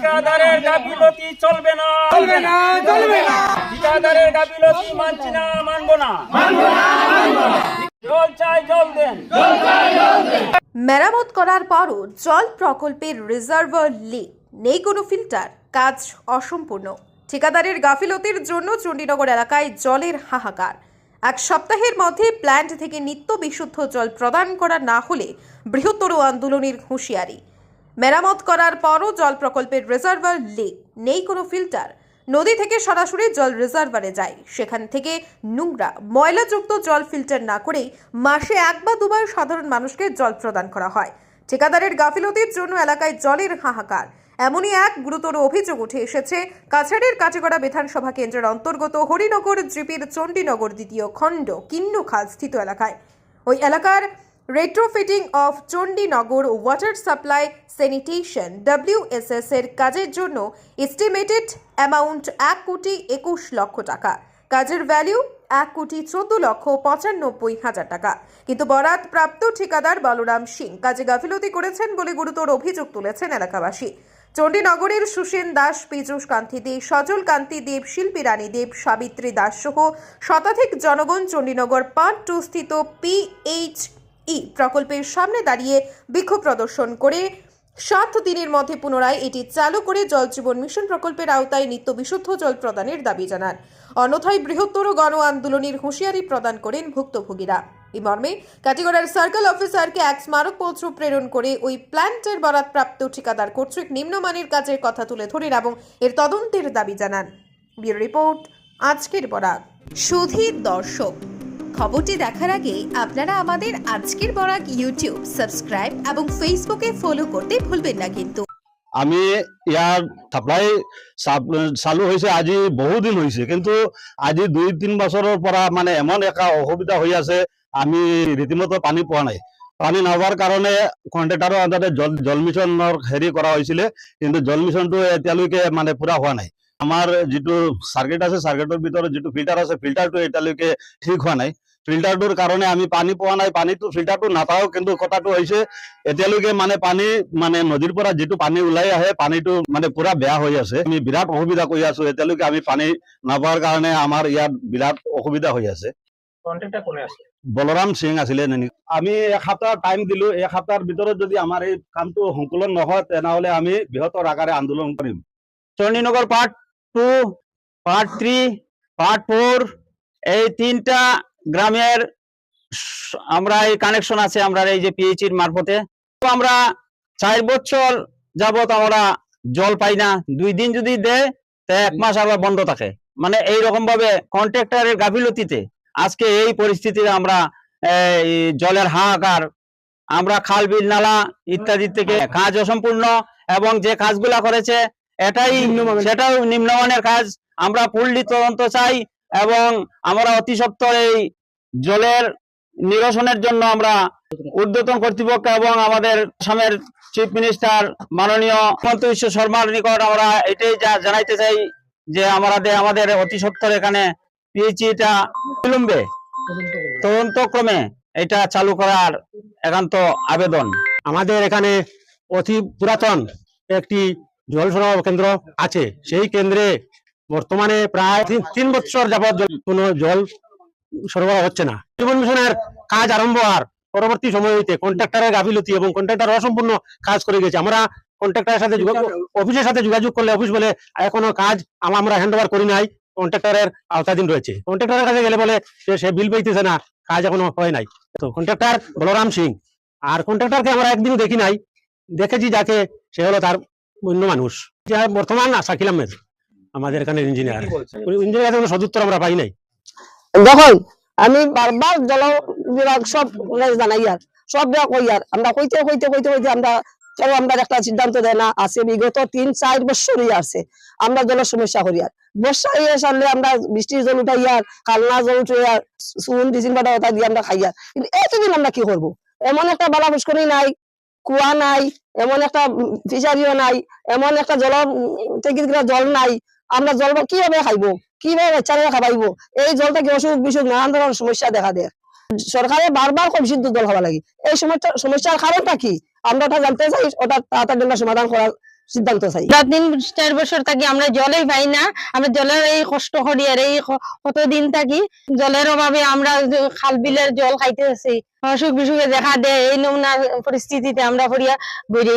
ঠিকাদারের গাফিলতি চলবে না, চলবে না, চলবে না। ঠিকাদারের গাফিলতি মানছি না, মানবো না, মানবো না, মানবো না। জল চাই, জল দেন, জল চাই, জল দেন। মেরামত করার পরও জল প্রকল্পের রিজার্ভার লিক, নেই কোনো ফিল্টার, কাজ অসম্পূর্ণ। ঠিকাদারের গাফিলতির জন্য চণ্ডীনগর এলাকায় জলের হাহাকার। এক সপ্তাহের মধ্যে প্ল্যান্ট থেকে নিত্য বিশুদ্ধ জল প্রদান করা না হলে বৃহত্তর আন্দোলনের হুঁশিয়ারি। মেরামত করার পরও জল প্রকল্পের রিজার্ভার লিক, নেই কোনো ফিল্টার। নদী থেকে সরাসরি জল রিজার্ভারে যায়, সেখান থেকে নোংরা ময়লাযুক্ত জল ফিল্টার না করেই মাসে এক বা দুবার সাধারণ মানুষকে জল প্রদান করা হয়। ঠিকাদারের গাফিলতির জন্য এলাকায় জলের হাহাকার। এমনই এক গুরুতর অভিযোগ উঠে এসেছে কাছাড়ের কাটিগড়া বিধানসভা কেন্দ্রের অন্তর্গত হরিনগর জিপির চণ্ডীনগর দ্বিতীয় খণ্ড কিন্নুখাল স্থিত এলাকায়। ওই এলাকার retrofitting of Chandinagar water supply sanitation WSS এর কাজের জন্য এস্টিমেটেড অ্যামাউন্ট 1,21,00,000 টাকা। কাজের ভ্যালু 1,14,95,000 টাকা। কিন্তু বরাত প্রাপ্ত ঠিকাদার বলরাম সিং কাজে গাফিলতি করেছেন বলে গুরুতর অভিযোগ তুলেছেন এলাকাবাসী। চণ্ডীনগরের সুসেন দাস, পীযূষ কান্তি দেব, সজল কান্তি দেব, শিল্পী রানী দেব, সাবিত্রী দাস সহ শতাধিক জনগণ চণ্ডীনগর পার্ট 2 স্থিত PHE প্রকল্পের সামনে দাঁড়িয়ে বিক্ষোভ প্রদর্শন করে 7 দিনের মধ্যে পুনরায় এটি চালু করে জল জীবন মিশন প্রকল্পের আওতায় নিত্য বিশুদ্ধ জল প্রদানের দাবি জানান। অন্যথায় বৃহত্তর গণ আন্দোলনের হুঁশিয়ারি প্রদান করেন ভুক্তভোগীরা। এই মর্মে কাটিগড়ার সার্কেল অফিসারকে এক স্মারকপত্র প্রেরণ করে ওই প্ল্যান্টের বরাদপ্রাপ্ত ঠিকাদার কর্তৃক নিম্নমানের কাজের কথা তুলে ধরেন এবং এর তদন্তের দাবি জানান। ব্যুরো রিপোর্ট, আজকের বরাক। সুধী দর্শক, খবরটি দেখার আগে আপনারা আমাদের আজকের বরাক ইউটিউব সাবস্ক্রাইব এবং ফেসবুকে ফলো করতে ভুলবেন না কিন্তু। আমি ইয়ার সাপ্লাই চালু হয়েছে আজি বহুদিন হয়েছে, কিন্তু আজি 2-3 বছরের পর মানে এমন একটা অসুবিধা হয়ে আছে, আমি রীতিমতো পানি পোৱা নাই। পানি নাপার কারণে কন্ট্রাক্টরের আন্দারে জল মিশনের হেৰি করা হয়েছিল, কিন্তু জল মিশনটো এতিয়ালৈকে মানে পুরা হওয়া নাই। আমার যেটো সার্কিট আছে, সার্কিটের ভিতরে যেটো ফিল্টার আছে, ফিল্টারটো এতিয়ালৈকে ঠিক হওয়া নাই। ফিল্টারটোর কারণে আমি পানি পোৱা নাই। পানীটো ফিল্টারটো নাপাও, কিন্তু কথাটো হৈছে এতিয়ালৈকে মানে পানী মানে নদীর পৰা যেটো পানী ওলাই আহে, পানীটো মানে পুরা বেয়া হৈ আছে। আমি বিরাট অসুবিধা কৰি আছো। এতিয়ালৈকে আমি পানী নাপাৱাৰ কাৰণে আমাৰ ইয়াত বিরাট অসুবিধা হৈ আছে। কন্ট্রাক্টর কোনে আছে? বলরাম সিং আছিলে নেকি। আমি এক সপ্তাহ টাইম দিলো। এক সপ্তাহের ভিতৰত যদি আমার এই কামটো সংকলন নহয়, তেনেহলে আমি বৃহত্তৰ আকারে আন্দোলন কৰিম। চণ্ডীনগর পার্ট 2, পার্ট 3, পার্ট 4 এই 3টা গ্রামের আমরা এই কানেকশন আছে আমরা এই যে পিএইচির মারফতে। তো আমরা 4 বছর যাবত আমরা জল পাই না। 2 দিন যদি দেয় তা 1 মাস আবার বন্ধ থাকে। মানে এই রকম ভাবে কন্ট্রাক্টরের গাফিলতিতে আজকে এই পরিস্থিতিতে আমরা জলের হাহাকার। আমরা খাল বিল নালা ইত্যাদি থেকে কাজ অসম্পূর্ণ, এবং যে কাজগুলা করেছে সেটাও নিম্নমানের কাজ। আমরা ফুললি তদন্ত চাই, এবং আমরা অতি সত্বর এই জলের নিরসনের জন্য আমরা ঊর্ধ্বতন কর্তৃপক্ষ এবং আমাদের আসামের চিফ মিনিস্টার মাননীয় হিমন্ত বিশ্ব শর্মার নিকট আমরা এটাই জানাইতে চাই যে আমাদের অতি সত্বর এখানে পিএইচিটা বিলম্বে তদন্তক্রমে এটা চালু করার একান্ত আবেদন। আমাদের এখানে অতি পুরাতন একটি জল সরবরাহ কেন্দ্র আছে। সেই কেন্দ্রে বর্তমানে প্রায় 3 বছর যাবত কোনো জল সরবরাহ হচ্ছে না। জীবন মিশনের কাজ আরম্ভ হওয়ার পরবর্তী সময় হইতে কন্ট্রাক্টরের গাফিলতি এবং কন্ট্রাক্টর অসম্পূর্ণ কাজ করে গেছে। আমরা কন্ট্রাক্টরের সাথে অফিসের সাথে যোগাযোগ করলে অফিস বলে এখনো কাজ আমরা হ্যান্ড ওভার করি নাই, কন্ট্রাক্টরের আওতাধীন রয়েছে। কন্ট্রাক্টরের কাছে গেলে বলে সে বিল পাইতেছে না, কাজ এখনো হয় নাই। তো কন্ট্রাক্টর বলরাম সিং, আর কন্ট্রাক্টরকে আমরা একদিনও দেখি নাই। দেখেছি যাকে, সে হলো তার অন্য মানুষ, যে বর্তমান শাকিল আহমেদ আমাদের এখানে ইঞ্জিনিয়ার। ইঞ্জিনিয়ার সদুত্তর আমরা পাই নাই। দেখুন, আমি বারবার জল বিভাগ সব জানাই, আর সব কই, আর আমরা কইতে আমরা একটা সিদ্ধান্ত দেয় না আছে। বিগত 3-4 বছর আছে আমরা জলের সমস্যা করি। আর বর্ষা সারলে আমরা বৃষ্টির জল উঠাই, আর কালনা জল উঠে, আর চুন ডিসেম্বর ওটা দিয়ে আমরা খাই। আর কিন্তু এতদিন আমরা কি করবো? এমন একটা বালা পুষ্করী নাই, কুয়া নাই, এমন একটা ফিশারিও নাই, এমন একটা জল নাই। আমরা জল কিভাবে খাইবো, কিভাবে বাচ্চারা খাবাইবো? এই জলটা কি অসুখ বিসুখ নানান ধরনের সমস্যা দেখা দেয়। সরকারে বারবার কম বিশুদ্ধ জল খাওয়া লাগে। এই সমস্যার কারণটা কি আমরা ওটা জানতে চাই, ওটা তাড়াতাড়ি সমাধান করার সিদ্ধান্ত চাই। আমরা 3-4 বছর থাকি আমরা জলই পাই না, আমরা জলের এই কষ্ট করি আর এই কতদিন থাকি জলের অভাবে আমরা খাল বিলের জল খাইতে আছি, অসুখ বিসুখে দেখা দেয়, এই নমুনা পরিস্থিতিতে আমরা পড়িয়া বইরে